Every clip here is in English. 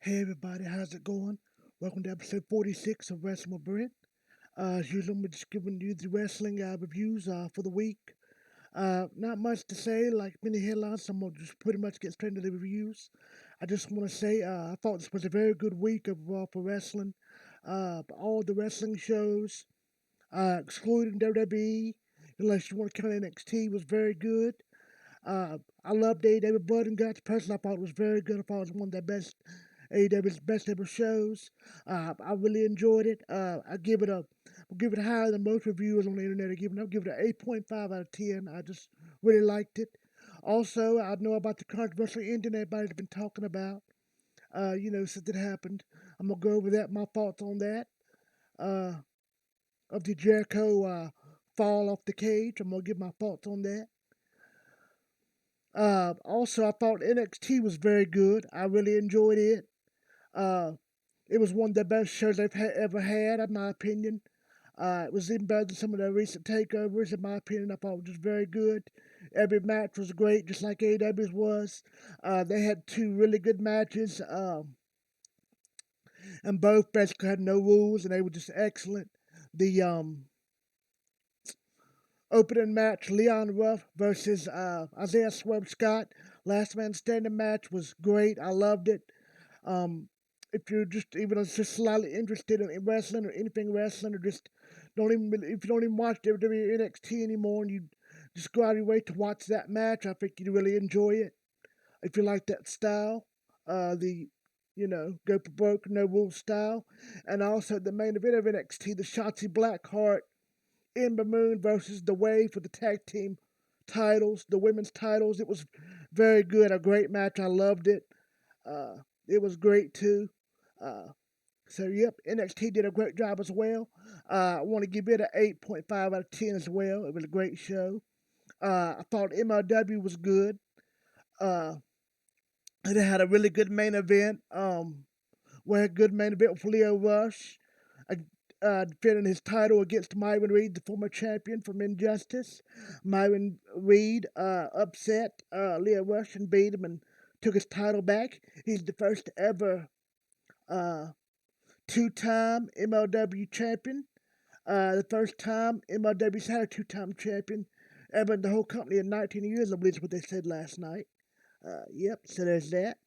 Hey everybody, how's it going? Welcome to episode 46 of Wrestling with Brent. As usual, I'm just giving you the wrestling reviews for the week. Not much to say, like many headlines, so I'm going to just pretty much get straight into the reviews. I just want to say I thought this was a very good week overall for wrestling. All the wrestling shows, excluding WWE, unless you want to count NXT, was very good. I loved AEW Blood and Guts. Personally, I thought it was very good. I thought it was one of the best AEW's best ever shows. I really enjoyed it. I'll give it higher than most reviewers on the internet are giving. I'll give it an 8.5 out of 10. I just really liked it. Also, I know about the controversial ending everybody's been talking about. Since it happened, I'm gonna go over that. My thoughts on that. Uh, of the Jericho fall off the cage. I'm gonna give my thoughts on that. Also, I thought NXT was very good. I really enjoyed it. Uh, it was one of the best shows they've ever had, in my opinion. It was even better than some of their recent takeovers, in my opinion. I thought it was just very good. Every match was great, just like AEW's was. They had two really good matches, and both basically had no rules, and they were just excellent. The opening match, Leon Ruff versus Isaiah Swerve Scott, last man standing match was great. I loved it. Um, if you're just even just slightly interested in wrestling or anything wrestling, or just don't even if you don't even watch WWE NXT anymore, and you just go out of your way to watch that match, I think you'd really enjoy it. If you like that style, the go for broke, no rules style, and also the main event of NXT, the Shotzi Blackheart, Ember Moon versus the Wave for the tag team titles, the women's titles. It was very good, a great match. I loved it. Uh, it was great too. Uh, yep, NXT did a great job as well. I want to give it an 8.5 out of 10 as well. It was a great show. I thought MLW was good. Uh, it had a really good main event. We had a good main event with Leo Rush uh, defending his title against Myron Reed, the former champion from Injustice. Myron Reed upset Leo Rush and beat him and took his title back. He's the first ever uh, two-time MLW champion. The first time MLW's had a two-time champion ever in the whole company in 19 years, I believe is what they said last night. Yep, so there's that.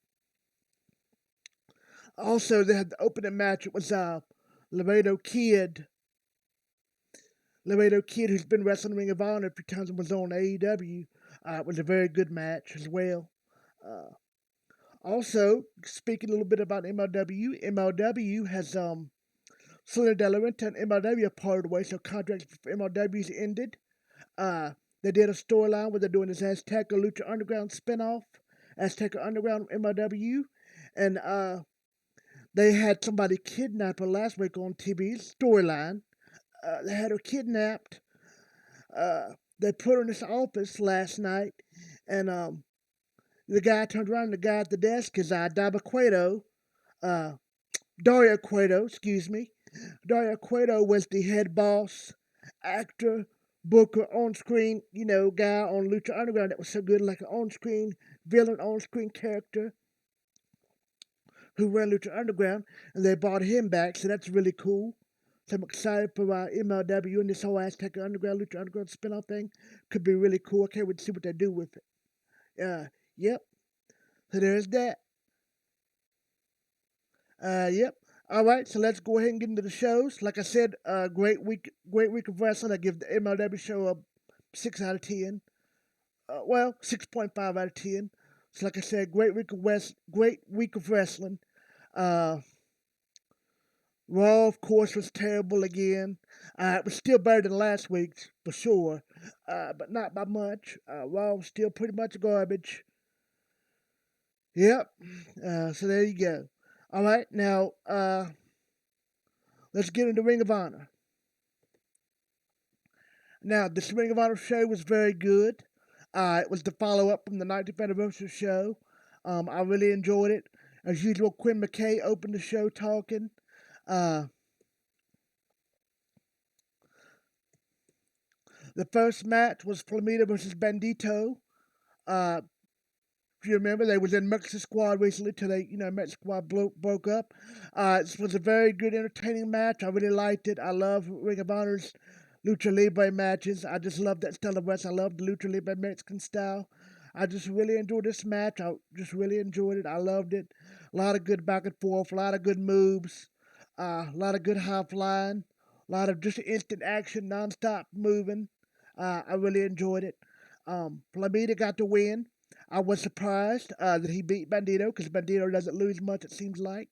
Also, they had the opening match. It was Laredo Kid. Laredo Kid, who's been wrestling Ring of Honor a few times and was on AEW. It was a very good match as well. Uh, Also, speaking a little bit about MLW has Selena De La Renta and MLW have parted ways, so contracts for MLW's ended. Uh, they did a storyline where they're doing this Azteca Lucha Underground spinoff, Azteca Underground MLW, and they had somebody kidnap her last week on TV's storyline. They had her kidnapped. They put her in this office last night, and the guy turned around. And the guy at the desk is uh, Dario Cueto. Excuse me. Dario Cueto was the head boss, actor, booker, on-screen, guy on Lucha Underground that was so good, like an on-screen villain, on-screen character who ran Lucha Underground, and they brought him back, so that's really cool. So I'm excited for MLW and this whole Azteca Underground, Lucha Underground spin-off thing. Could be really cool. I can't wait to see what they do with it. Yep. So there's that. Yep. All right, so let's go ahead and get into the shows. Like I said, great week of wrestling. I give the MLW show a 6 out of 10. 6.5 out of 10. So like I said, great week of wrestling. Uh, Raw, of course, was terrible again. It was still better than last week's for sure, but not by much. Raw was still pretty much garbage. Yep. So there you go. All right, now let's get into Ring of Honor. Now, this Ring of Honor show was very good. It was the follow up from the 90th anniversary show. I really enjoyed it. As usual, Quinn McKay opened the show talking. Uh, the first match was Flamita versus Bandito. Uh, If you remember, they was in Mexican Squad recently till Mexican Squad broke up. This was a very good, entertaining match. I really liked it. I love Ring of Honor's Lucha Libre matches. I just love that style of wrestling. I love the Lucha Libre Mexican style. I just really enjoyed this match. I just really enjoyed it. I loved it. A lot of good back and forth, a lot of good moves, a lot of good high flying, a lot of just instant action, non-stop moving. I really enjoyed it. Flamita got the win. I was surprised that he beat Bandito because Bandito doesn't lose much, it seems like.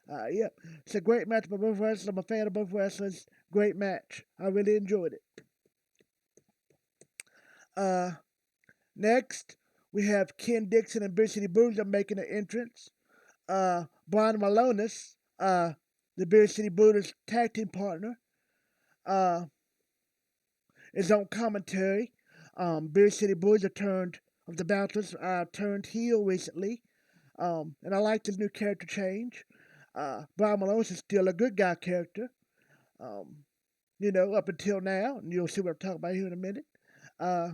Yep. It's a great match by both wrestlers. I'm a fan of both wrestlers. Great match. I really enjoyed it. Uh, Next, we have Ken Dixon and Big City Bruiser making an entrance. Brian Malonis, the Big City Bruiser's tag team partner, uh, is on commentary. Big City Bruiser turned of the Bouncers turned heel recently, and I like the new character change. Brian Malonis is still a good guy character, um, up until now, and you'll see what I'm talking about here in a minute. Uh,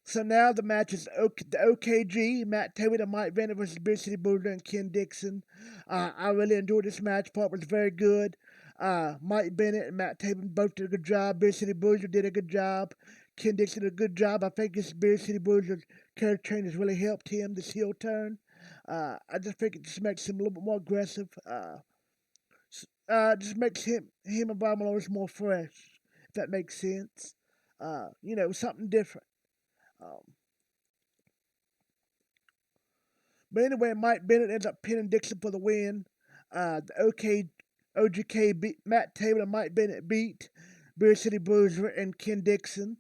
So now the match is the OKG, Matt Taylor and Mike Bennett versus Big City Bruiser and Ken Dixon. I really enjoyed this match. Part was very good. Mike Bennett and Matt Taylor both did a good job. Big City Bruiser did a good job. Ken Dixon did a good job. I think this Big City Bruiser character change has really helped him, this heel turn. I just think it just makes him a little bit more aggressive. Just makes him and Bob Malone more fresh, if that makes sense. Something different. Um, but anyway, Mike Bennett ends up pinning Dixon for the win. The OGK beat Matt Taylor and Mike Bennett beat Beer City Bruiser and Ken Dixon.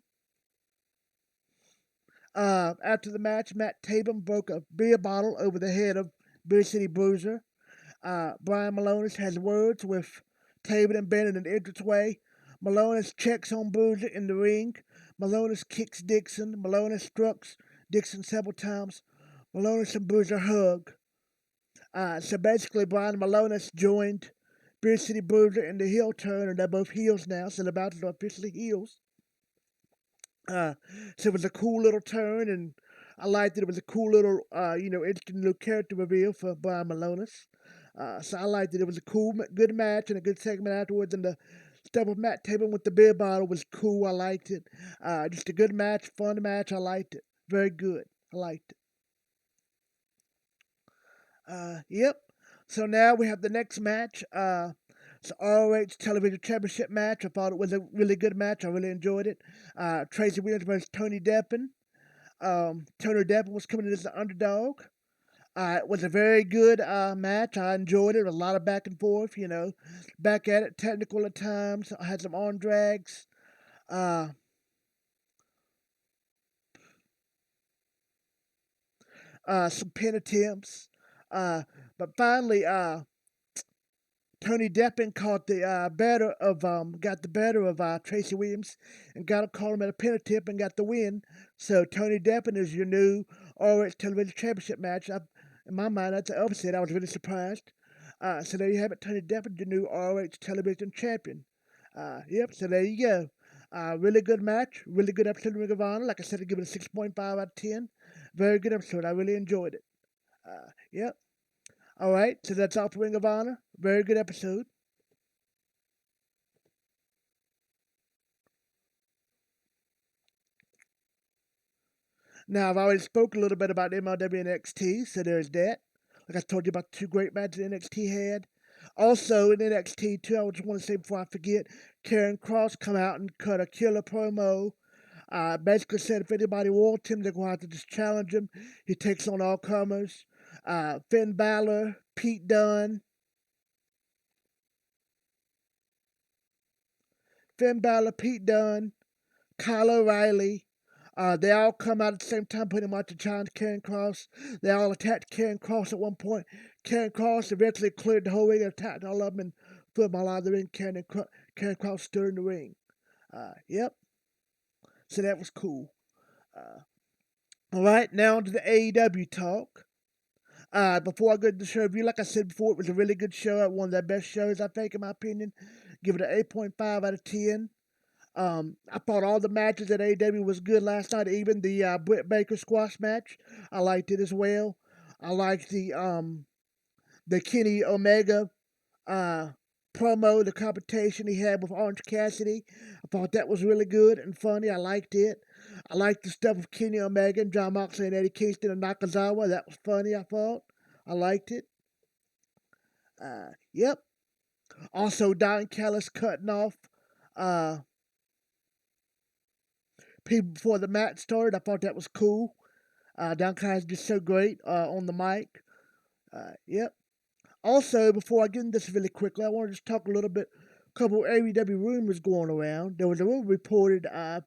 After the match, Matt Tatum broke a beer bottle over the head of Beer City Bruiser. Brian Malonis has words with Tatum and Bennett in the entranceway. Malonis checks on Bruiser in the ring. Malonis kicks Dixon. Malonis strikes Dixon several times. Malonis and Bruiser hug. So basically, Brian Malonis joined Beer City Bruiser in the heel turn, and they're both heels now, so they're about to be officially heels. So it was a cool little turn, and I liked it. It was a cool little, interesting little character reveal for Brian Malonis. So I liked it. It was a cool, good match and a good segment afterwards, and the stuff with Matt Taven with the beer bottle was cool. I liked it. Just a good match, fun match. I liked it. Very good. I liked it. Yep. So now we have the next match. It's an ROH Television Championship match. I thought it was a really good match. I really enjoyed it. Tracy Williams versus Tony Deppen. Tony Deppen was coming in as the underdog. It was a very good match. I enjoyed it. A lot of back and forth, back at it, technical at times. I had some arm drags. Uh, some pin attempts. But finally, Tony Deppen got the better of Tracy Williams, and got a call him at a pin attempt and got the win. So Tony Deppen is your new ROH Television Championship match. In my mind, that's the upset. I was really surprised. So there you have it, Tony Deppen, your new ROH Television Champion. Yep. So there you go. Really good match. Really good episode of Ring of Honor. Like I said, I give it a 6.5 out of 10. Very good episode. I really enjoyed it. Yep. All right, so that's all for Ring of Honor. Very good episode. Now, I've already spoke a little bit about MLW and NXT, so there's that. Like I told you about the two great matches NXT had. Also, in NXT, too, I just want to say before I forget, Karen Cross come out and cut a killer promo. Basically said if anybody wants him, they're going to have to just challenge him. He takes on all comers. Finn Balor, Pete Dunne, Kyle O'Reilly. They all come out at the same time, pretty much, to challenge Karen Cross. They all attacked Karen Cross at one point. Karen Cross eventually cleared the whole ring and attacked all of them and threw them all out of the ring. Karen Cross stood in the ring. Yep. So that was cool. All right, now to the AEW talk. Before I go to the show review, like I said before, it was a really good show. One of the best shows, I think, in my opinion. Give it an 8.5 out of 10. I thought all the matches at AEW was good last night. Even the Britt Baker squash match, I liked it as well. I liked the Kenny Omega uh, promo, the competition he had with Orange Cassidy. I thought that was really good and funny. I liked it. I liked the stuff with Kenny Omega and John Moxley and Eddie Kingston and Nakazawa. That was funny, I thought. I liked it. Yep. Also, Don Callis cutting off uh, people before the match started. I thought that was cool. Don Callis is just so great on the mic. Yep. Also, before I get into this really quickly, I want to just talk a little bit. A couple of AEW rumors going around. There was a rumor reported a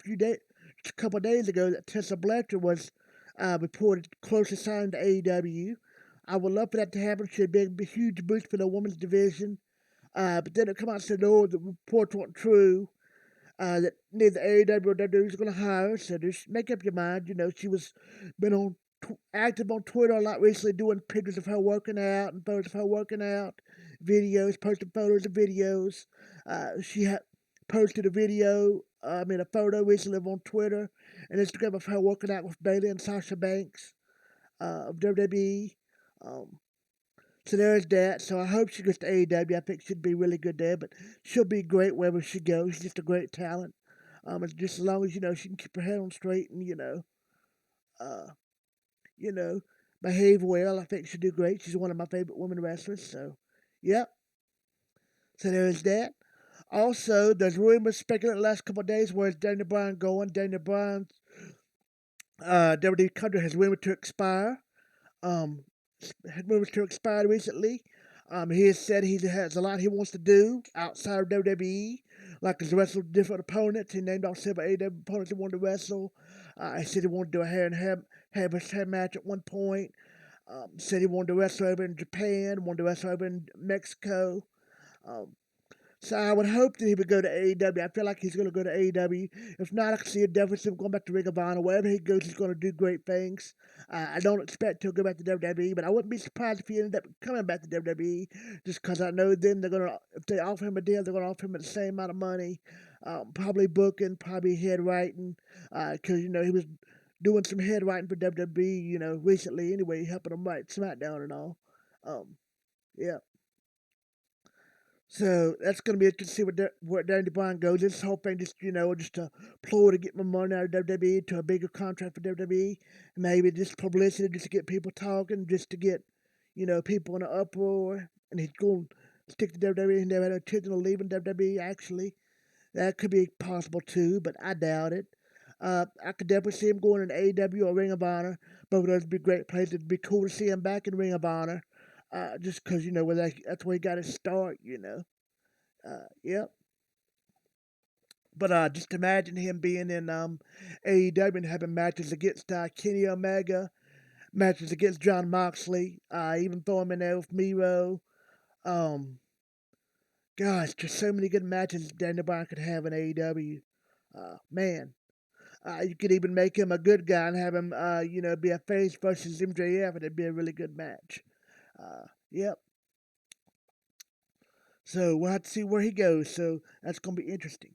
couple of days ago that Tessa Blanchard was reported closely signed to AEW. I would love for that to happen. She'd be a huge boost for the women's division. But then it come out and said, no, the reports weren't true. That neither AEW or WWE is going to hire her. So just make up your mind. You know, she was been on active on Twitter a lot recently, doing pictures of her working out and photos of her working out, videos, posting photos of videos. She had posted a video, a photo recently on Twitter and Instagram of her working out with Bayley and Sasha Banks of WWE. Um, so there's that. So I hope she goes to AEW. I think she'd be really good there, but she'll be great wherever she goes. She's just a great talent. And just as long as she can keep her head on straight and uh, you know, behave well. I think she'll do great. She's one of my favorite women wrestlers. So, yep. So there's that. Also, there's rumors speculating the last couple of days where's Daniel Bryan going. Daniel Bryan's WWE contract has rumored to expire. Um, had rumored to expire recently. He has said he has a lot he wants to do outside of WWE, like he's wrestled different opponents. He named off several AEW opponents he wanted to wrestle. He said he wanted to do a hair versus hair match at one point. Said he wanted to wrestle over in Japan, wanted to wrestle over in Mexico. Um, so I would hope that he would go to AEW. I feel like he's going to go to AEW. If not, I can see a difference in going back to Ring of Honor. Wherever he goes, he's going to do great things. I don't expect he'll go back to WWE, but I wouldn't be surprised if he ended up coming back to WWE, just because I know then they're going to, if they offer him a deal, they're going to offer him the same amount of money. Probably booking, probably head writing, because, he was doing some head writing for WWE, recently anyway, helping them write SmackDown and all. Um, yeah. So that's going to be interesting to see where Danny Bryan goes. This whole thing just a ploy to get more money out of WWE to a bigger contract for WWE. Maybe just publicity just to get people talking, just to get, people in an uproar. And he's going to stick to WWE and never had no intention of leaving WWE, actually. That could be possible too, but I doubt it. I could definitely see him going in AEW or Ring of Honor. Both of those would be great places. It'd be cool to see him back in Ring of Honor. Just because, that's where he got his start. Yep. But just imagine him being in AEW and having matches against Kenny Omega, matches against John Moxley, even throw him in there with Miro. Um, Gosh, just so many good matches Daniel Bryan could have in AEW. Man, you could even make him a good guy and have him, be a face versus MJF, and it'd be a really good match. Yep. So we'll have to see where he goes. So that's going to be interesting.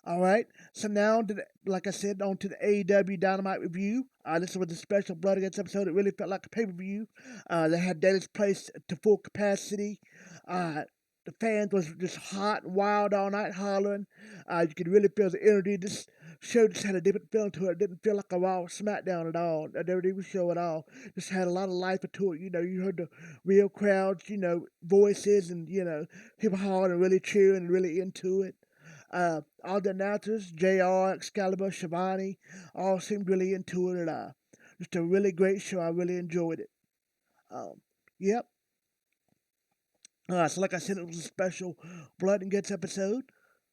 All right. So now, like I said, on to the AEW Dynamite review. This was a special Blood Against episode. It really felt like a pay-per-view. They had Dallas placed to full capacity. The fans was just hot and wild all night hollering. You could really feel the energy. This show just had a different feeling to it. It didn't feel like a Raw or SmackDown at all. A WWE show at all. Just had a lot of life to it. You heard the real crowds, voices and, people hollering and really cheering and really into it. All the announcers, JR, Excalibur, Shivani, all seemed really into it. Just a really great show. I really enjoyed it. Um, yep. So like I said, it was a special Blood and Guts episode.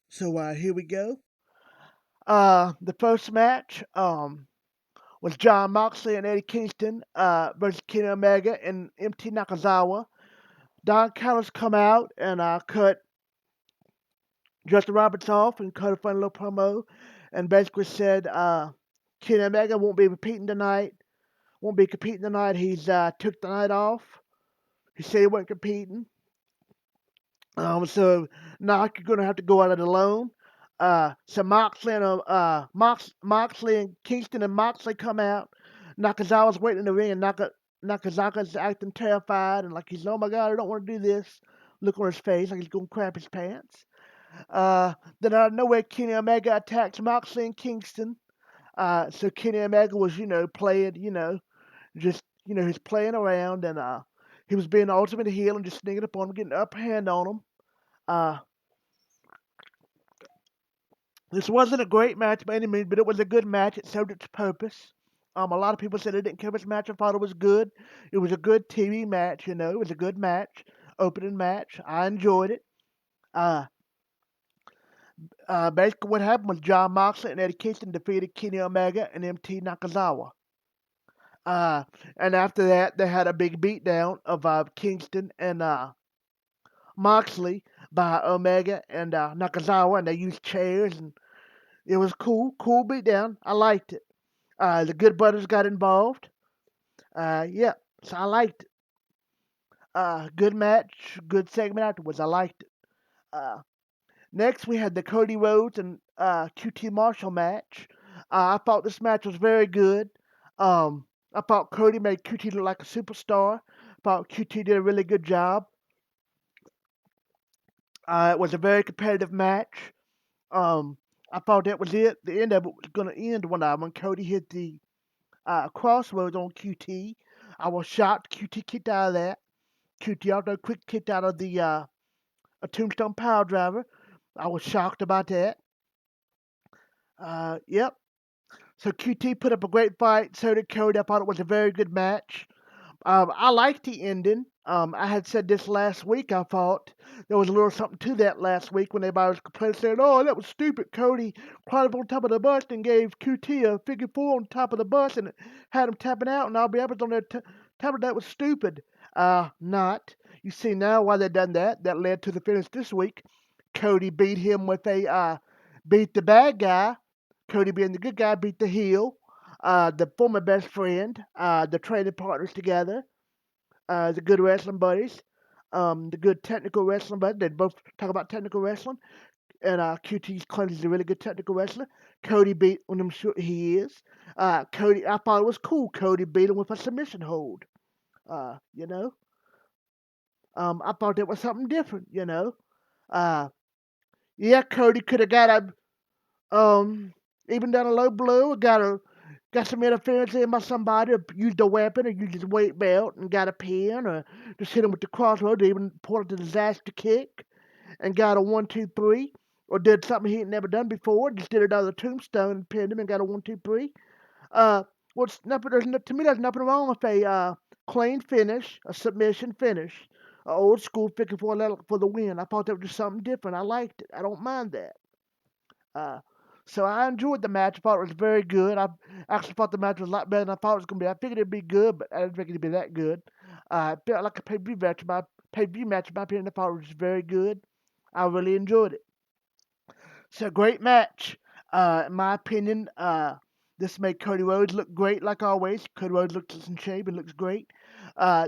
So here we go. The first match was John Moxley and Eddie Kingston versus Kenny Omega and MT Nakazawa. Don Callis come out and cut Justin Roberts off and cut a funny little promo and basically said Kenny Omega won't be repeating tonight. Won't be competing tonight. He's took the night off. He said he wasn't competing. So now you're gonna have to go at it alone. So Moxley and Kingston and Moxley come out. Nakazawa's waiting in the ring, and Nakazawa's acting terrified and like he's, oh my god, I don't want to do this. Look on his face like he's gonna crap his pants. Then out of nowhere, Kenny Omega attacks Moxley and Kingston. So Kenny Omega was, playing, just, he's playing around, and he was being the ultimate heel and just sneaking up on him, getting the upper hand on him. Uh, this wasn't a great match by any means, but it was a good match. It served its purpose. A lot of people said it didn't cover its match. I thought it was good. It was a good TV match, It was a good match, opening match. I enjoyed it. Uh, Basically, what happened was John Moxley and Eddie Kingston defeated Kenny Omega and MT Nakazawa. Uh, and after that, they had a big beatdown of Kingston and Moxley by Omega and Nakazawa, and they used chairs, and it was cool beatdown. I liked it. The Good Brothers got involved. Yeah, so I liked it. Good match, good segment afterwards. I liked it. Uh, Next, we had the Cody Rhodes and QT Marshall match. I thought this match was very good. I thought Cody made QT look like a superstar. I thought QT did a really good job. It was a very competitive match. Um, I thought that was it. The end of it was going to end when Cody hit the crossroads on QT. I was shocked QT kicked out of that. QT also quick kicked out of the a tombstone power driver. I was shocked about that. Yep. So QT put up a great fight. So did Cody. I thought it was a very good match. I liked the ending. I had said this last week. I thought there was a little something to that last week when everybody was complaining, saying, "Oh, that was stupid." Cody climbed up on top of the bus and gave QT a figure four on top of the bus and had him tapping out, and all the others on there tapping that was stupid. Not. You see now why they done that. That led to the finish this week. Cody beat him with a beat the bad guy. Cody being the good guy beat the heel. The former best friend, the training partners together, the good wrestling buddies, the good technical wrestling buddies. They both talk about technical wrestling, and QT claims he's a really good technical wrestler. Cody beat him, I'm sure he is. Cody, I thought it was cool. Cody beat him with a submission hold. Uh, you know, I thought that was something different. Uh, yeah, Cody could have got even done a low blow, got some interference in by somebody, or used a weapon, or used his weight belt and got a pin, or just hit him with the crossroads, or even pulled a disaster kick and got a 1, 2, 3, or did something he had never done before, just did another tombstone and pinned him and got a 1, 2, 3. Uh, to me, there's nothing wrong with a clean finish, a submission finish, a old school figure for the win. I thought that was just something different. I liked it. I don't mind that. Uh, so I enjoyed the match. I thought it was very good. I actually thought the match was a lot better than I thought it was going to be. I figured it'd be good, but I didn't think it'd be that good. It felt like a pay-per-view match. In my opinion, I thought it was very good. I really enjoyed it. So great match. In my opinion, this made Cody Rhodes look great like always. Cody Rhodes looks in shape and looks great.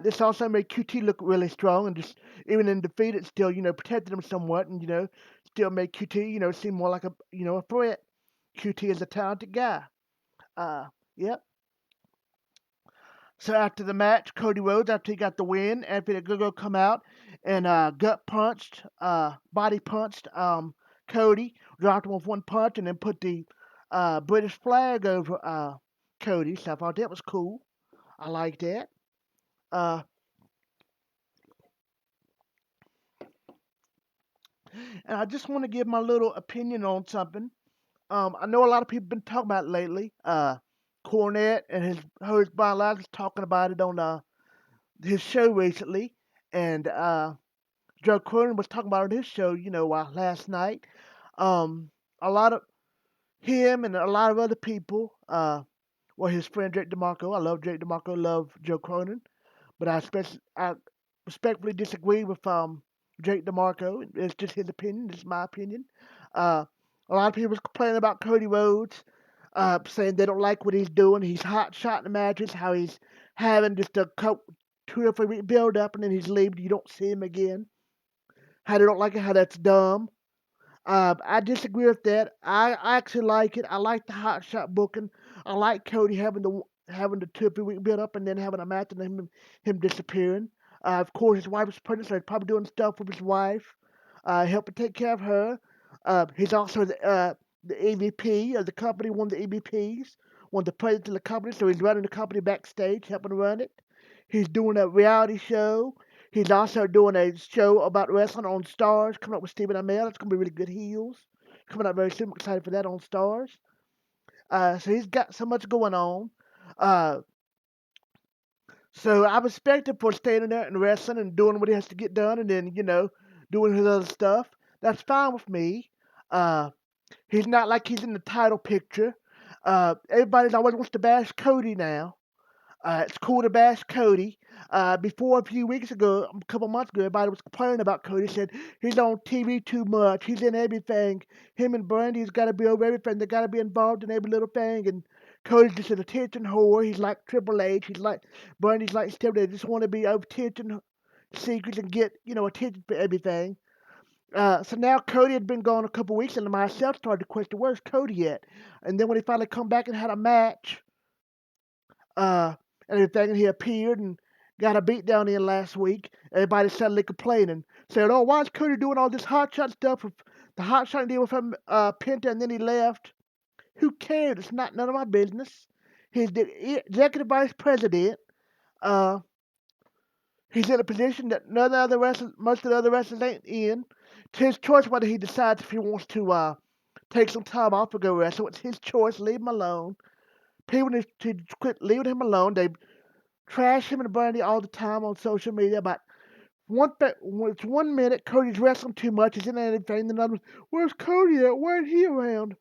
This also made QT look really strong and just even in defeat, it still protected him somewhat and still made QT seem more like a threat. QT is a talented guy. Yep. So after the match, Cody Rhodes, after he got the win, Anthony Ogogo come out and body punched Cody, dropped him with one punch, and then put the British flag over Cody. So I thought that was cool. I like that. Uh, and I just want to give my little opinion on something. I know a lot of people been talking about it lately. Cornette and his host Brian was talking about it on his show recently, and Joe Cronin was talking about it on his show, last night. Um, a lot of him and a lot of other people, his friend Jake DeMarco. I love Jake DeMarco, love Joe Cronin, but I respectfully disagree with Jake DeMarco. It's just his opinion. It's my opinion. Uh, a lot of people was complaining about Cody Rhodes, saying they don't like what he's doing. He's hot shot in the matches, how he's having just a 2 or 3 week build up and then he's leaving. You don't see him again. How they don't like it, how that's dumb. I disagree with that. I actually like it. I like the hot shot booking. I like Cody having the 2 or 3 week build up and then having a match and then him disappearing. Of course, his wife was pregnant, so he's probably doing stuff with his wife, helping take care of her. He's also the EVP of the company, one of the EVPs, one of the presidents of the company, so he's running the company backstage, helping run it. He's doing a reality show. He's also doing a show about wrestling on Stars, coming up with Stephen Amell. It's going to be really good heels. Coming up very soon. I'm excited for that on Stars. So he's got so much going on. Uh, so I respect him for standing there and wrestling and doing what he has to get done and then, doing his other stuff. That's fine with me. Uh, he's not like he's in the title picture. Everybody's always wants to bash Cody now. It's cool to bash Cody. Before a few weeks ago, a couple months ago, everybody was complaining about Cody. Said he's on TV too much. He's in everything. Him and Brandy's got to be over everything. They got to be involved in every little thing. And Cody's just an attention whore. He's like Triple H. He's like Brandy's like Steve. They just want to be over attention seekers and get attention for everything. So now Cody had been gone a couple weeks, and myself started to question where's Cody at. And then when he finally come back and had a match uh, and everything, and he appeared and got a beat down in last week. Everybody suddenly complaining, saying, "Oh, why is Cody doing all this hot shot stuff with the hot shot deal with him, Penta, and then he left? Who cares? It's not none of my business. He's the executive vice president. Uh, he's in a position that none of the other wrestlers, most of the other wrestlers ain't in. It's his choice whether he decides if he wants to take some time off or go wrestle. It's his choice. Leave him alone. People need to quit leaving him alone. They trash him and Brandy all the time on social media about it's 1 minute Cody's wrestling too much, he's in anything, then another, where's Cody at? Why ain't he around?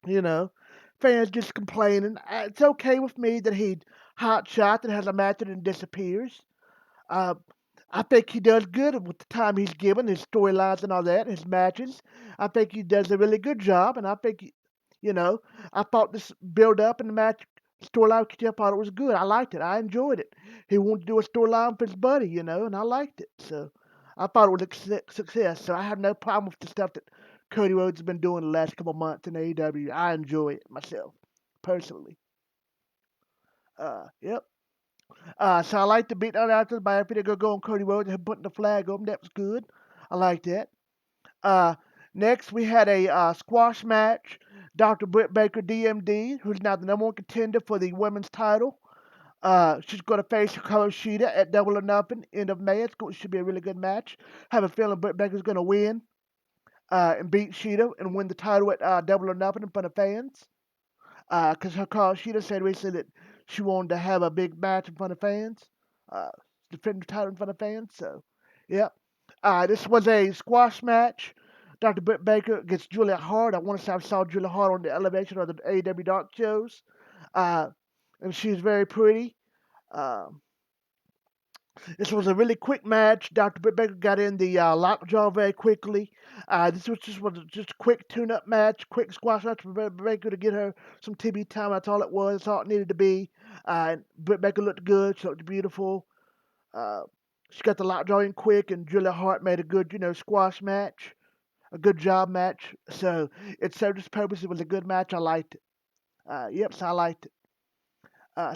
You know, fans just complaining. It's okay with me that he hot shot and has a match and then disappears. Uh, I think he does good with the time he's given, his storylines and all that, his matches. I think he does a really good job, and I think, you know, I thought this build up and the match storyline with Jeff thought it was good. I liked it. I enjoyed it. He wanted to do a storyline for his buddy, and I liked it. So I thought it was a success. So I have no problem with the stuff that Cody Rhodes has been doing the last couple months in AEW. I enjoy it myself, personally. Yep. So I like the beat down after by happy to go on Cody Rhodes and putting the flag on him. That was good. I like that. Uh, Next we had a squash match. Dr. Britt Baker, DMD, who's now the number one contender for the women's title. She's going to face Hikaru Shida at Double or Nothing end of May. Should be a really good match. I have a feeling Britt Baker's going to win and beat Shida and win the title at Double or Nothing in front of fans. Because Hikaru Shida said recently that she wanted to have a big match in front of fans, uh, defend the title in front of fans. So, yep. This was a squash match. Dr. Britt Baker against Julia Hart. I want to say I saw Julia Hart on the Elevation or the AEW Dark shows. Uh, and she's very pretty. Um, this was a really quick match. Dr. Britt Baker got in the lockjaw very quickly. This was just a quick tune-up match, quick squash match for Britt Baker to get her some TV time. That's all it was. That's all it needed to be. Britt Baker looked good. She looked beautiful. Uh, she got the lockjaw in quick, and Julia Hart made a good, squash match, a good job match. So it served its purpose. It was a good match. I liked it. Yep, so I liked it.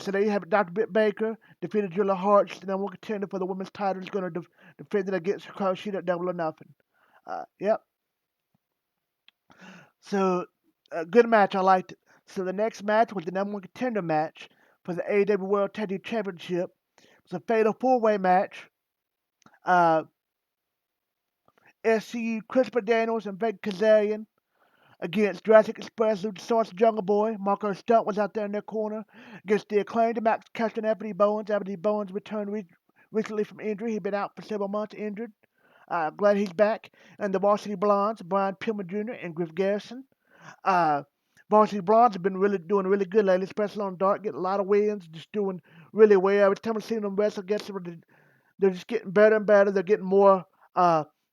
So there you have it. Dr. Britt Baker defeated Julia Hart. She's the number one contender for the women's title. She's going to defend it against Hikaru Shida at Double or Nothing. Yep. So, good match. I liked it. So the next match was the number one contender match for the AEW World Tag Team Championship. It was a fatal four-way match. Uh, SCU, Christopher Daniels, and Vic Kazarian against Jurassic Express, Luchasaurus, Jungle Boy. Marco Stunt was out there in their corner against the acclaimed Max Caster and Anthony Bowens. Anthony Bowens returned recently from injury. He'd been out for several months injured. Glad he's back. And the Varsity Blondes, Brian Pillman Jr. and Griff Garrison. Uh, Varsity Blondes have been doing really good lately, especially on Dark, getting a lot of wins, just doing really well. Every time I've seen them wrestle against them, they're just getting better and better. They're getting more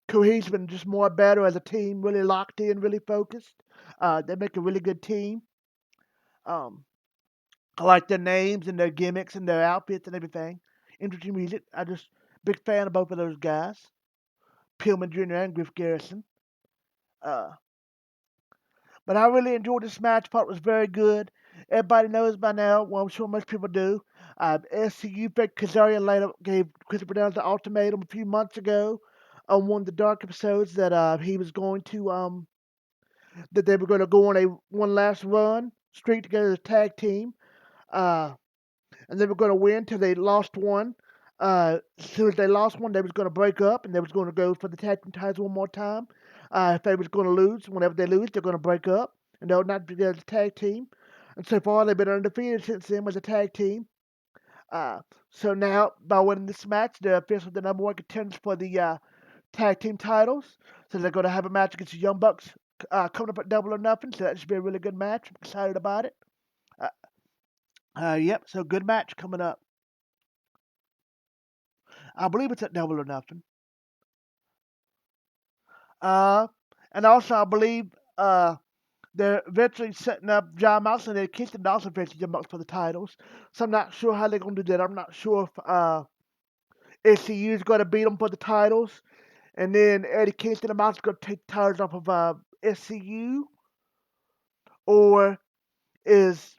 cohesive and just more better as a team, really locked in, really focused. They make a really good team. Um, I like their names and their gimmicks and their outfits and everything. Interesting music. I just big fan of both of those guys, Pillman Jr. and Griff Garrison. Uh, but I really enjoyed this match. Thought it was very good. Everybody knows by now. Well, I'm sure most people do. SCU Vic Kazarian later gave Christopher Downs the ultimatum a few months ago on one of the dark episodes that he was going to that they were going to go on a one last run streak together as a tag team. Uh, and they were going to win till they lost one. As soon as they lost one, they was going to break up and they was going to go for the tag team titles one more time. If they was going to lose, whenever they lose, they're going to break up and they'll not be together as a tag team. And so far, they've been undefeated since then as a tag team. Uh, so now, by winning this match, they're officially the number one contenders for the tag team titles. So they're going to have a match against the Young Bucks coming up at Double or Nothing. So that should be a really good match. I'm excited about it. Uh, yep, so good match coming up. I believe it's at Double or Nothing. Uh, and also, I believe they're eventually setting up John Moxley and Keith and also facing John Moxley for the titles. So I'm not sure how they're going to do that. I'm not sure if SCU is going to beat them for the titles. And then Eddie Kingston and Moxley going to take the titles off of SCU. Or is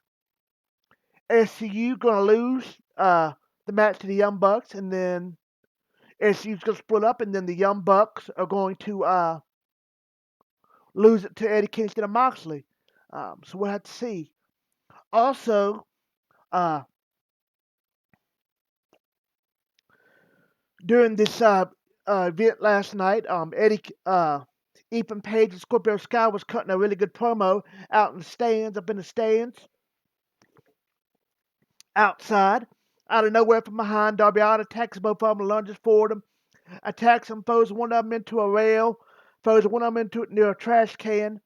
SCU going to lose the match to the Young Bucks, and then SCU's going to split up, and then the Young Bucks are going to lose it to Eddie Kingston and Moxley. So we'll have to see. Also, uh, during this event last night, Ethan Page and Scorpio Sky was cutting a really good promo out in the stands, up in the stands, outside. Out of nowhere from behind, Darby Allin attacks both of them, lunges for them, attacks them, throws one of them into a rail, throws one of them into near a trash can.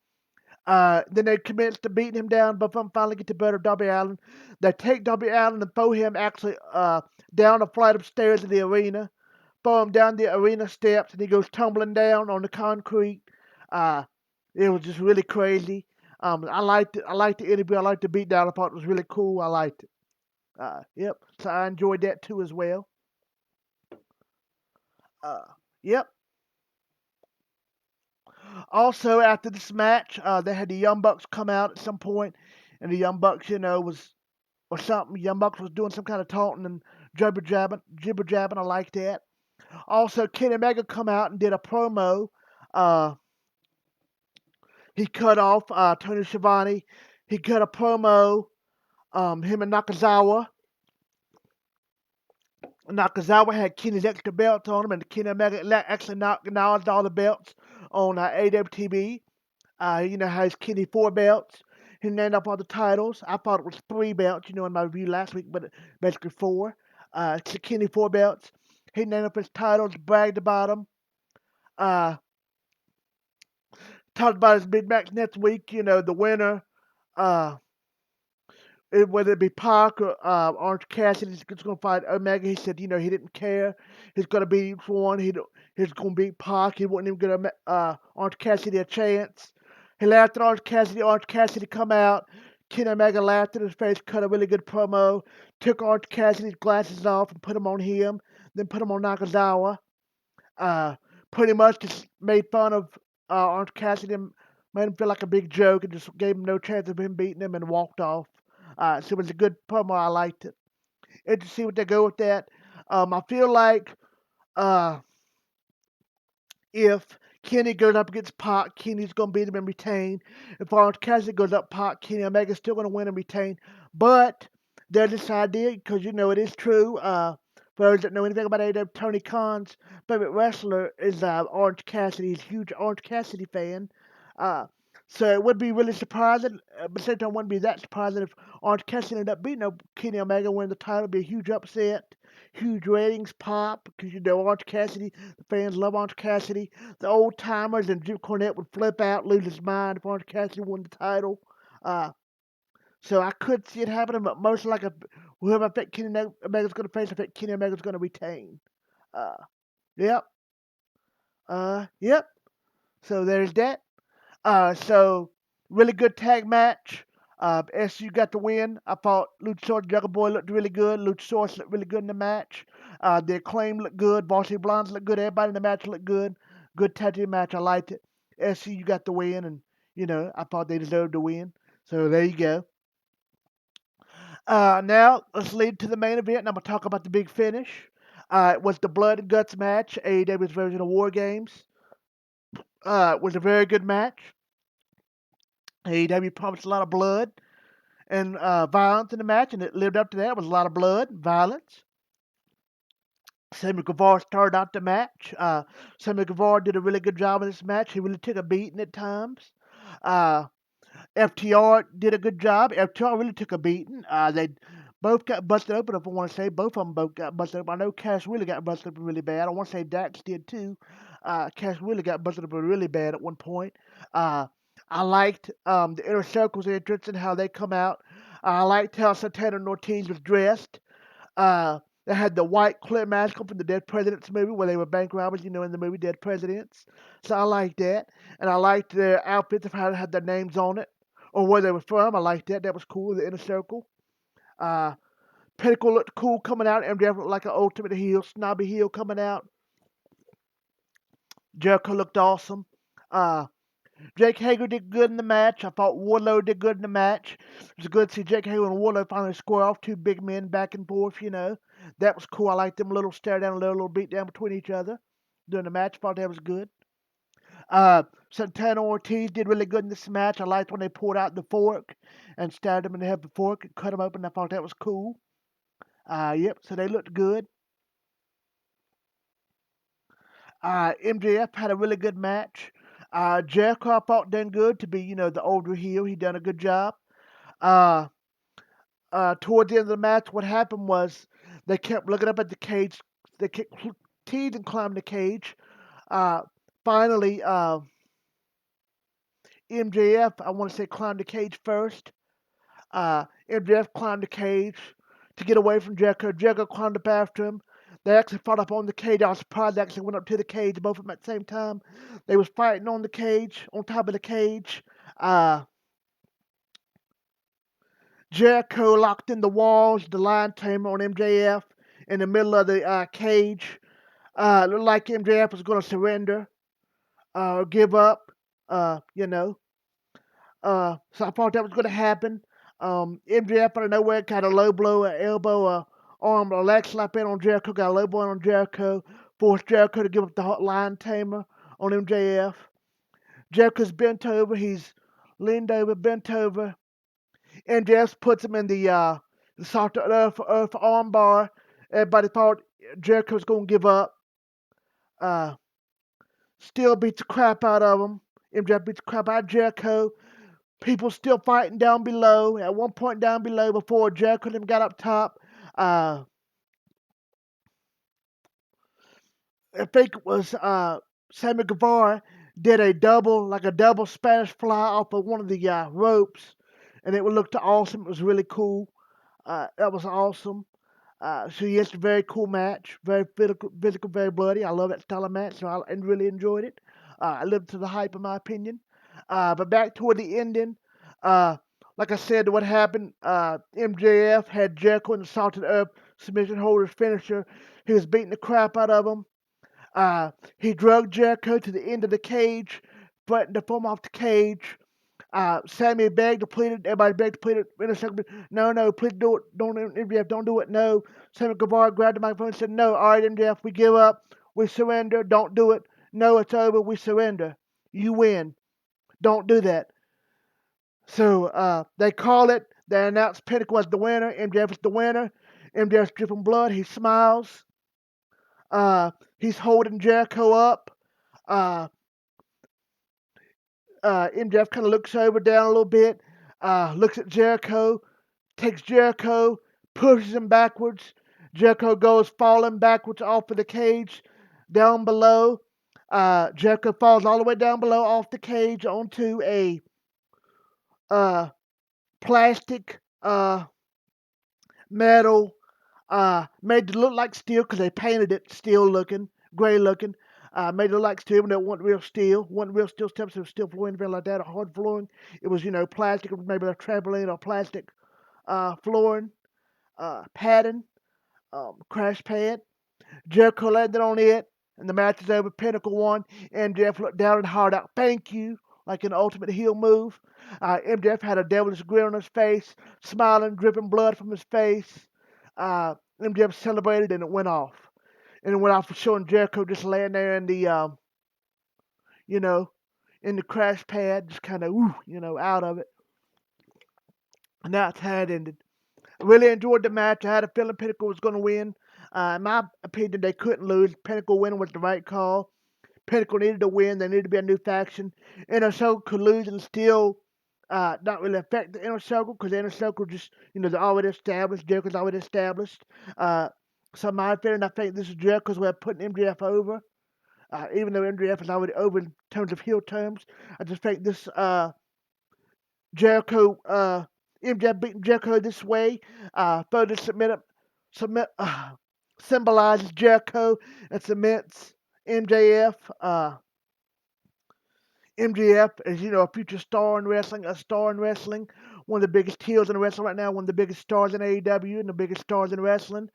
Then they commence to beating him down, but finally get the better of Darby Allin. They take Darby Allin and throw him actually down a flight of stairs in the arena, throw him down the arena steps, and he goes tumbling down on the concrete. Uh, it was just really crazy. I liked it. I liked the interview. I liked the beatdown. I thought it was really cool. I liked it. Yep. So I enjoyed that too as well. Uh, yep. Also, after this match, they had the Young Bucks come out at some point, and the Young Bucks, was or something. Young Bucks was doing some kind of taunting and jibber jabbing. I like that. Also, Kenny Omega come out and did a promo. Uh, he cut off Tony Schiavone. He cut a promo. Him and Nakazawa. Nakazawa had Kenny's extra belts on him, and Kenny Omega actually acknowledged all the belts on AWTB. Has Kenny 4 belts. He named up all the titles. I thought it was 3 belts, in my review last week, but basically 4. So Kenny 4 belts. He named up his titles, bragged about them. Uh, talked about his big match next week. The winner. Uh, Whether it be Pac or Orange Cassidy, he's going to fight Omega. He said, he didn't care. He's going to beat each one. He's going to beat Pac. He wasn't even going to Orange Cassidy a chance. He laughed at Orange Cassidy. Orange Cassidy come out. Kenny Omega laughed in his face, cut a really good promo, took Orange Cassidy's glasses off and put them on him, then put them on Nakazawa. Uh, Pretty much just made fun of Orange Cassidy and made him feel like a big joke and just gave him no chance of him beating him and walked off. So it was a good promo. I liked it. Interested to see what they go with that. I feel like uh, if Kenny goes up against Pac, Kenny's going to beat him and retain. If Orange Cassidy goes up Pac, Kenny Omega's still going to win and retain. But there's this idea, because it is true. For those that know anything about AEW, Tony Khan's favorite wrestler is Orange Cassidy. He's a huge Orange Cassidy fan. Uh, so it would be really surprising, but at the same time, it wouldn't be that surprising if Orange Cassidy ended up beating Kenny Omega, winning the title. It'd be a huge upset, huge ratings pop, because Orange Cassidy, the fans love Orange Cassidy. The old timers and Jim Cornette would flip out, lose his mind if Orange Cassidy won the title. Uh, so I could see it happening, but most likely, whoever I think Kenny Omega's going to face, I think Kenny Omega's going to retain. Uh, yep. Yep. So there's that. So really good tag match. SU got the win. I thought Luchasaurus and Jungle Boy looked really good. Luchasaurus looked really good in the match. The Acclaim looked good. Varsity Blondes looked good. Everybody in the match looked good. Good tag team match. I liked it. SCU got the win, and I thought they deserved to win. So there you go. Now let's lead to the main event, and I'm gonna talk about the big finish. It was the Blood and Guts match, AEW's version of War Games. It was a very good match. AEW promised a lot of blood and violence in the match, and it lived up to that. It was a lot of blood, violence. Sammy Guevara started out the match. Sammy Guevara did a really good job in this match. He really took a beating at times. Uh, FTR did a good job. FTR really took a beating. They both got busted open, if I want to say. Both of them both got busted up. I know Cash really got busted up really bad. I want to say Dax did too. Cash really got busted up really bad at one point. Uh, I liked the Inner Circle's entrance and how they come out. I liked how Santana and Ortiz was dressed. They had the white clear mask on from the Dead Presidents movie where they were bank robbers, in the movie Dead Presidents. So I liked that. And I liked their outfits of how they had their names on it or where they were from. I liked that. That was cool, the Inner Circle. Uh, Pinnacle looked cool coming out. MJF looked like an ultimate heel, snobby heel coming out. Jericho looked awesome. Uh, Jake Hager did good in the match. I thought Wardlow did good in the match. It was good to see Jake Hager and Wardlow finally square off, two big men back and forth. That was cool. I liked them a little stare down, a little beat down between each other during the match. I thought that was good. Santana Ortiz did really good in this match. I liked when they pulled out the fork and stabbed him in the head with the fork and cut him open. I thought that was cool. Yep, so they looked good. MJF had a really good match. Jericho I thought done good to be, the older heel. He done a good job. Uh, Toward the end of the match, what happened was they kept looking up at the cage. They kept teasing and climbing the cage. Uh, Finally, MJF, I want to say, climbed the cage first. MJF climbed the cage to get away from Jericho. Jericho climbed up after him. They actually fought up on the cage. I was surprised they actually went up to the cage, both of them at the same time. They was fighting on the cage, on top of the cage. Uh, Jericho locked in the walls, the lion tamer on MJF in the middle of the cage. Looked like MJF was going to surrender or give up, you know. So I thought that was going to happen. MJF out of nowhere got a low blow, an elbow, a arm, a leg slap in on Jericho, got a low blow on Jericho, forced Jericho to give up the hot lion tamer on MJF. Jericho's bent over, he's leaned over, bent over. MJF puts him in the soft earth arm bar. Everybody thought Jericho was going to give up. Uh, Still beats the crap out of him. MJF beats the crap out of Jericho. People still fighting down below. At one point down below, before Jericho and them got up top, I think it was Sammy Guevara did a double Spanish fly off of one of the ropes, and it looked awesome. It was really cool. That was awesome. So yes, a very cool match, very physical, very bloody. I love that style of match, so I really enjoyed it. I lived to the hype, in my opinion. But back toward the ending, uh, like I said, what happened? MJF had Jericho in the Salted Earth submission holder's finisher. He was beating the crap out of him. He drugged Jericho to the end of the cage, threatened to foam off the cage. Sammy begged to plead it. Everybody begged to plead it. In a second, no, please do it. Don't, MJF, don't do it. No. Sammy Guevara grabbed the microphone and said, no, all right, MJF, we give up. We surrender. Don't do it. No, it's over. We surrender. You win. Don't do that. So they call it. They announce Pinnacle as the winner. MJF is the winner. MJF's dripping blood. He smiles. He's holding Jericho up. Uh, MJF kind of looks over down a little bit, looks at Jericho, takes Jericho, pushes him backwards. Jericho goes falling backwards off of the cage down below. Jericho falls all the way down below off the cage onto a plastic metal made to look like steel because they painted it steel looking, gray looking. Made it look like steel, but it wasn't real steel. Wasn't real steel steps. It was steel flooring, anything like that, or hard flooring. It was, plastic, maybe a trampoline or plastic flooring, padding, crash pad. Jericho landed on it. and the match is over. Pinnacle won. MJF looked down and hollered out, "Thank you," like an ultimate heel move. MJF had a devilish grin on his face, smiling, dripping blood from his face. MJF celebrated and it went off. And it went off for showing Jericho just laying there in the, you know, in the crash pad, just kind of, out of it. And that's how it ended. I really enjoyed the match. I had a feeling Pinnacle was going to win. In my opinion, they couldn't lose. Pinnacle winning was the right call. Pinnacle needed to win. There needed to be a new faction. Inner Circle could lose and still not really affect the Inner Circle because the Inner Circle just, they're already established. Jericho's already established. So my opinion, I think this is Jericho's way of putting MJF over. Even though MJF is already over in terms of heel terms, I just think this Jericho, MJF beating Jericho this way, further symbolizes Jericho and cements MJF. MJF is, a future star in wrestling, a star in wrestling, one of the biggest heels in wrestling right now, one of the biggest stars in AEW and the biggest stars in wrestling.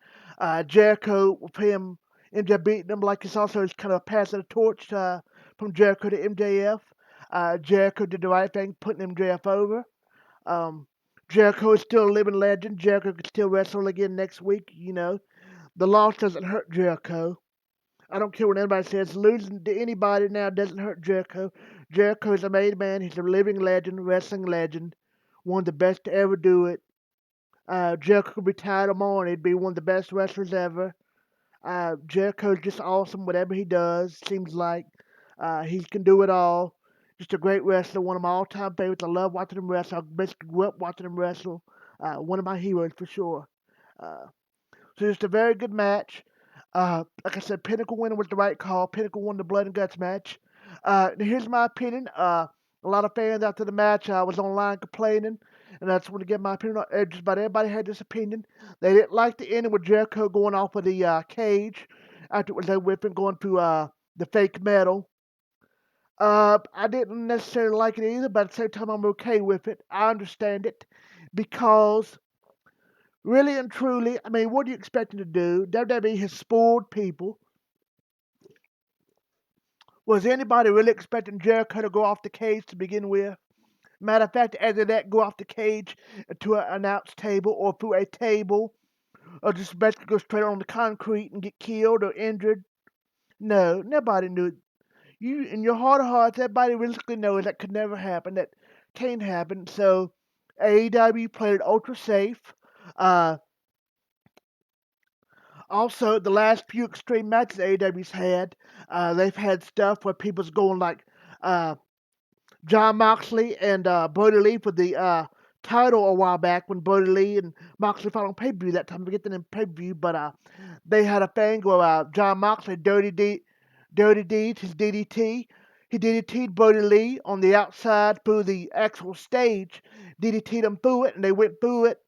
Jericho, with him, MJF beating him, like it's also kind of passing the torch from Jericho to MJF. Jericho did the right thing, putting MJF over. Um, Jericho is still a living legend. Jericho can still wrestle again next week, The loss doesn't hurt Jericho. I don't care what anybody says. Losing to anybody now doesn't hurt Jericho. Jericho is a made man. He's a living legend, wrestling legend. One of the best to ever do it. Jericho could retire tomorrow and he'd be one of the best wrestlers ever. Jericho's just awesome, whatever he does. Seems like he can do it all. Just a great wrestler, one of my all-time favorites. I love watching him wrestle. I basically grew up watching him wrestle. One of my heroes for sure. Uh, so just a very good match. Like I said, Pinnacle winning was the right call. Pinnacle won the Blood and Guts match. Here's my opinion. A lot of fans after the match was online complaining, and I just want to get my opinion. Just about everybody had this opinion. They didn't like the ending with Jericho going off of the cage after it was over with and going through the fake metal. I didn't necessarily like it either, but at the same time, I'm okay with it. I understand it because really and truly, I mean, what are you expecting to do? WWE has spoiled people. Was anybody really expecting Jericho to go off the cage to begin with? Matter of fact, either that, go off the cage to an announce table or through a table, or just basically go straight on the concrete and get killed or injured. No, nobody knew. You, in your heart of hearts, everybody realistically knows that could never happen. That can't happen. So AEW played it ultra safe. Uh, Also, the last few extreme matches AEW's had, they've had stuff where people's going like uh, John Moxley and Brody Lee for the title a while back when Brody Lee and Moxley fought on pay per view that time. I forget the name pay per view, but they had a thing where John Moxley Dirty Deeds, his DDT. He DDT'd Brody Lee on the outside through the actual stage, DDT'd him through it, and they went through it.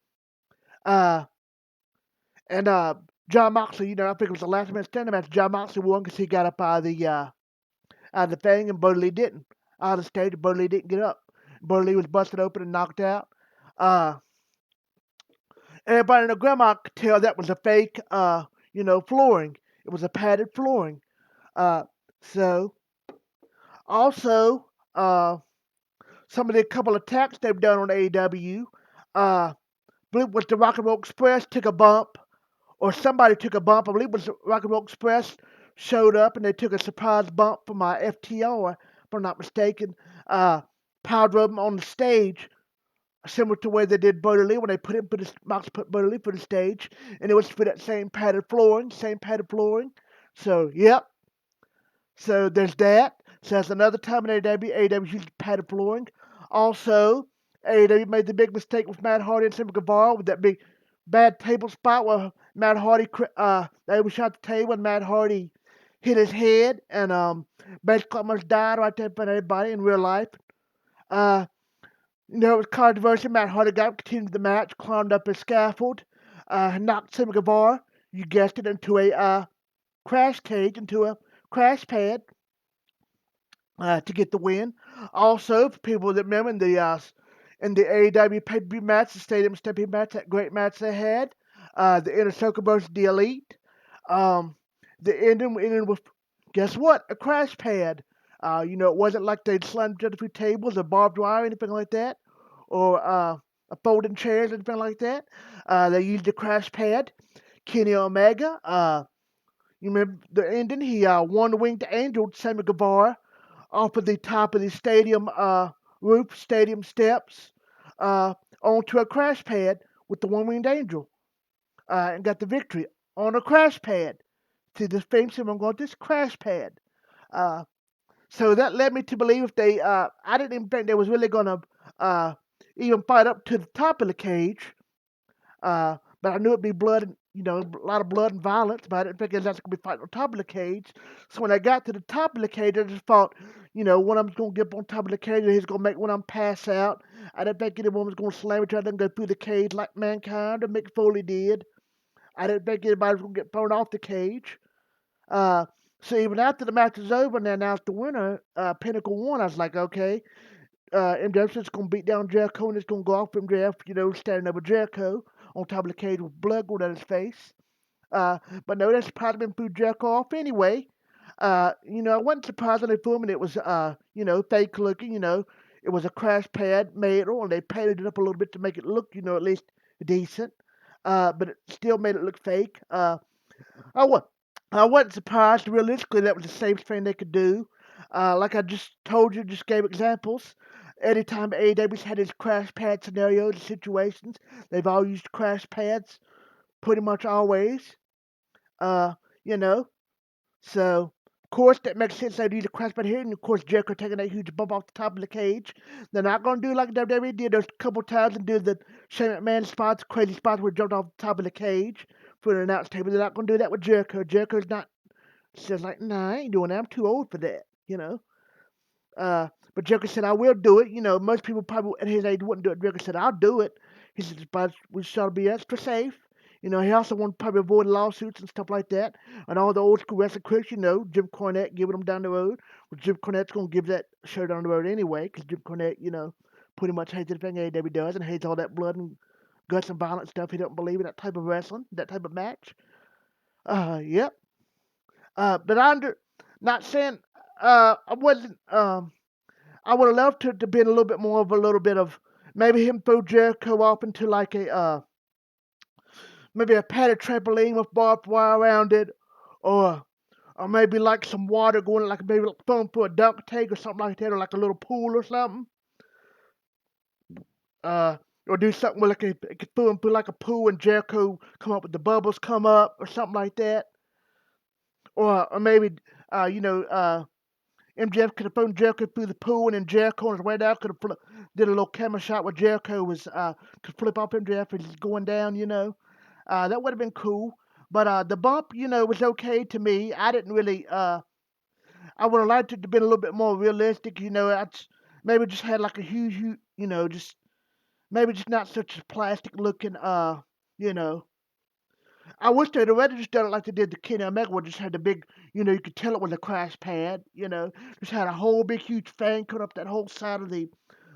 Uh, and John Moxley, I think it was the last man standing match. John Moxley won because he got up out of the thing, and Brody Lee didn't. Out of the stage, Brody Lee didn't get up. Brody Lee was busted open and knocked out. Uh, Everybody in the grandma could tell that was a fake, flooring. It was a padded flooring. Uh, so, also, some of the couple attacks they've done on AEW, I believe was the Rock and Roll Express took a bump, or somebody took a bump. I believe it was the Rock and Roll Express showed up and they took a surprise bump from my FTR, if I'm not mistaken. Power drove him on the stage, similar to the way they did Brody Lee when they Mox put Brody Lee for the stage, and it was for that same padded flooring, So, yep. So there's that. So that's another time in AEW used padded flooring. Also, AEW made the big mistake with Matt Hardy and Sammy Guevara with that big bad table spot where Matt Hardy they overshot the table and Matt Hardy hit his head and basically almost died right there in front of everybody in real life. Uh, it was controversial. Matt Hardy got up, continued the match, climbed up a scaffold, knocked Sammy Guevara, you guessed it, into a crash cage, into a crash pad to get the win. Also, for people that remember in the AEW pay-per-view match, the Stadium Stampede match, that great match they had, the Inner Circle versus the Elite. Um, the ending with Guess what? A crash pad. It wasn't like they'd slammed each other through tables or barbed wire or anything like that, or a folding chairs or anything like that. They used a crash pad. Kenny Omega, you remember the ending? He one-winged angel Sammy Guevara off of the top of the stadium roof, stadium steps, uh, onto a crash pad with the one-winged angel, and got the victory on a crash pad. See, this famous I'm going this crash pad. Uh, so that led me to believe if they, I didn't even think they was really gonna uh, even fight up to the top of the cage. But I knew it'd be blood, and a lot of blood and violence. But I didn't think it was actually gonna be fighting on top of the cage. So when I got to the top of the cage, I just thought, one of them's gonna get up on top of the cage, and he's gonna make one of them pass out. I didn't think anyone was gonna slam each other and go through the cage like Mankind or Mick Foley did. I didn't think anybody was gonna get thrown off the cage. Uh, so even after the match was over and they announced the winner, Pinnacle won, I was like, okay, MJF's just gonna beat down Jericho and it's gonna go off MJF, standing over Jericho on top of the cage with blood going down his face. But no, that's probably been threw Jericho off anyway. I wasn't surprised when they filmed it. It was, fake looking. It was a crash pad metal, and they painted it up a little bit to make it look, at least decent. But it still made it look fake. I was I wasn't surprised. Realistically, that was the safest thing they could do. Like I just told you, just gave examples. Anytime AEW's had these crash pad scenarios and situations, they've all used crash pads pretty much always. Uh, you know, so of course that makes sense. They use a crash pad here, and of course Jericho taking that huge bump off the top of the cage. They're not gonna do like WWE did those couple times and do the Shane McMahon spots, crazy spots where he jumped off the top of the cage for an announce table. They're not gonna do that with Jericho. Jericho's not says like, nah, I ain't doing that. I'm too old for that. Uh, but Jericho said, I will do it. Most people probably at his age wouldn't do it. Jericho said, I'll do it. He said, but we shall be extra safe. He also wanted to probably avoid lawsuits and stuff like that. And all the old school wrestling critics, Jim Cornette giving them down the road. Well, Jim Cornette's going to give that show down the road anyway, because Jim Cornette, pretty much hates anything AEW does and hates all that blood and guts and violent stuff. He don't believe in that type of wrestling, that type of match. Yep. But not saying I wasn't. I would have loved to be a little bit more of a little bit of maybe him throw Jericho off into like a maybe a padded trampoline with barbed wire around it, or maybe like some water going like maybe like thrown through a dunk tank or something like that, or like a little pool or something. Uh, or do something where like it could throw him through like a pool and Jericho come up with the bubbles come up or something like that, or maybe uh, you know uh MJF could have thrown Jericho through the pool, and then Jericho on his way down could have did a little camera shot where Jericho was could flip off MJF as he's going down. That would have been cool. But the bump, was okay to me. I didn't really. I would have liked it to be a little bit more realistic. Maybe just had like a huge, just maybe just not such a plastic looking. You know, I wish they'd already just done it like they did the Kenny Omega, where just had the big, you could tell it was a crash pad, just had a whole big huge fan cut up that whole side of the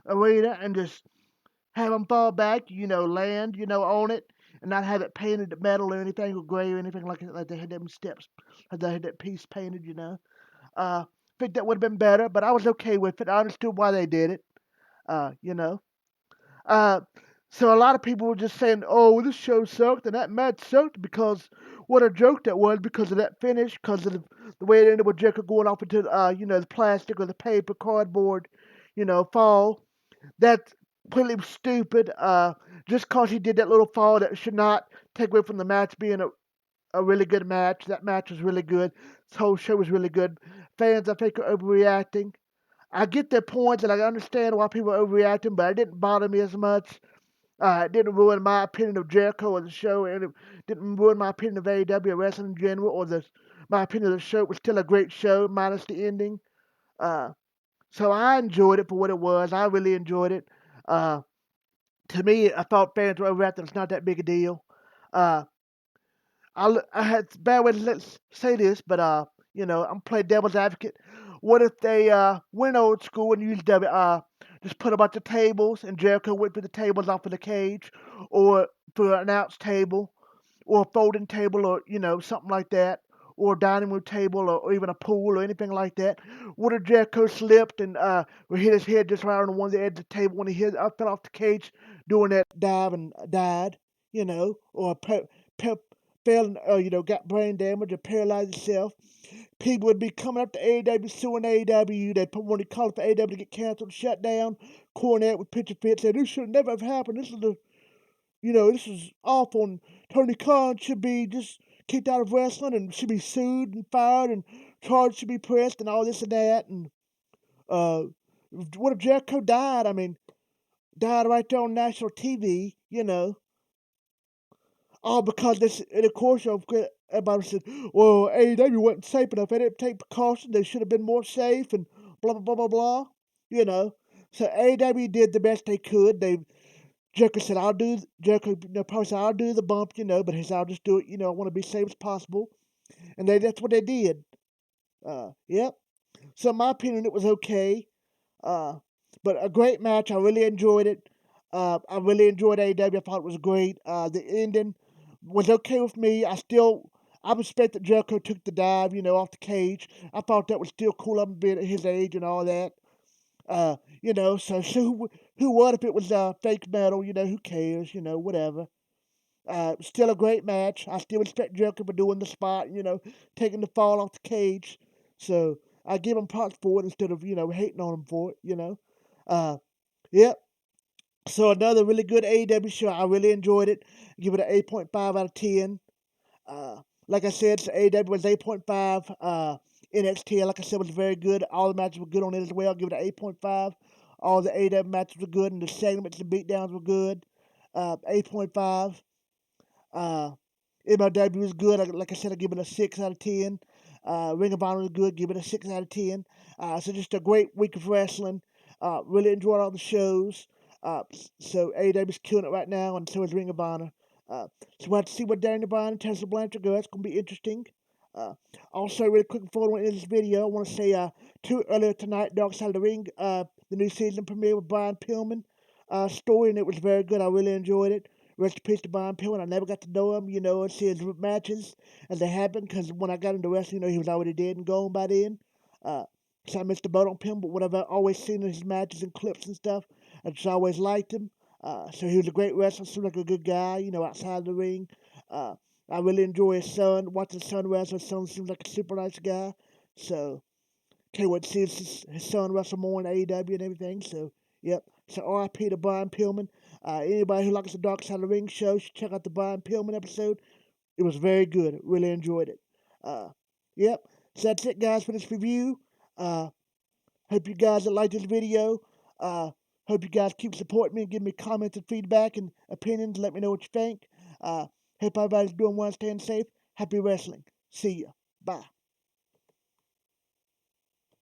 arena and just have them fall back, land, on it, and not have it painted metal or anything or gray or anything like they had them steps, like they had that piece painted. I think that would have been better, but I was okay with it. I understood why they did it, uh, you know. Uh, so a lot of people were just saying, "Oh, this show sucked and that match sucked because what a joke that was because of that finish, because of the way it ended with Jericho going off into the plastic or the paper cardboard, fall. That's completely stupid. Just cause he did that little fall, that should not take away from the match being a really good match. That match was really good. This whole show was really good. Fans, I think, are overreacting. I get their points and I understand why people are overreacting, but it didn't bother me as much. It didn't ruin my opinion of Jericho or the show, and it didn't ruin my opinion of AEW or wrestling in general, or my opinion of the show. It was still a great show, minus the ending. Uh, so I enjoyed it for what it was. I really enjoyed it. Uh, to me, I thought fans were overreacting. It's not that big a deal. Uh, I had a bad way to say this, but I'm playing devil's advocate. What if they went old school and used just put a bunch of tables and Jericho went through the tables off of the cage, or for an announce table, or a folding table, or something like that, or a dining room table or even a pool or anything like that. What if Jericho slipped and hit his head just right on one of the edge of the table when he fell off the cage doing that dive and died, or fell and got brain damage or paralyzed himself. People would be coming up to AEW suing AEW. They'd put when they called for AEW to get canceled, shut down. Cornette would pitch a fit, say this should never have happened. This is awful. And Tony Khan should be just kicked out of wrestling and should be sued and fired and charges should be pressed and all this and that. And uh, what if Jericho died? I mean, died right there on national TV. All because this, and of course, everybody said, well, AEW wasn't safe enough. They didn't take precautions. They should have been more safe and blah, blah, blah, blah, blah. So AEW did the best they could. Jericho said, Jericho probably said, I'll do the bump, but he said, I'll just do it, I want to be safe as possible. And that's what they did. Yep. So in my opinion, it was okay. But a great match. I really enjoyed it. I really enjoyed AEW. I thought it was great. The ending was okay with me. I respect that Jericho took the dive, off the cage. I thought that was still cool up being at his age and all that. So who would if it was fake metal? Who cares? Whatever. Still a great match. I still respect Jericho for doing the spot, taking the fall off the cage. So I give him props for it instead of, hating on him for it. Yep. So another really good AEW show. I really enjoyed it. Give it an 8.5 out of 10. Like I said, AEW was 8.5. NXT, like I said, was very good. All the matches were good on it as well. Give it an 8.5. All the AEW matches were good, and the segments and beatdowns were good. 8.5. MLW was good. Like I said, I give it a 6 out of 10. Ring of Honor was good. Give it a 6 out of 10. So just a great week of wrestling. Really enjoyed all the shows. So AEW's killing it right now, and so is Ring of Honor. So we'll have to see what Daniel Bryan and Tessa Blanchard go. That's going to be interesting. Also, really quick before we end this video, I want to say earlier tonight, Dark Side of the Ring, the new season premiere with Brian Pillman story, and it was very good. I really enjoyed it. Rest in peace to Brian Pillman. I never got to know him, and see his matches as they happened, because when I got into wrestling, he was already dead and gone by then. So I missed the boat on Pillman, but what I've always seen in his matches and clips and stuff, I just always liked him. So he was a great wrestler, seemed like a good guy, outside the ring. I really enjoy his son, watching his son wrestle. His son seems like a super nice guy. So, can't wait to see his son wrestle more in AEW and everything. So, yep. So, RIP to Brian Pillman. Anybody who likes the Dark Side of the Ring show should check out the Brian Pillman episode. It was very good. Really enjoyed it. Yep. So, that's it, guys, for this review. Hope you guys like this video. Hope you guys keep supporting me and give me comments and feedback and opinions. Let me know what you think. Hope everybody's doing well, staying safe. Happy wrestling. See ya. Bye.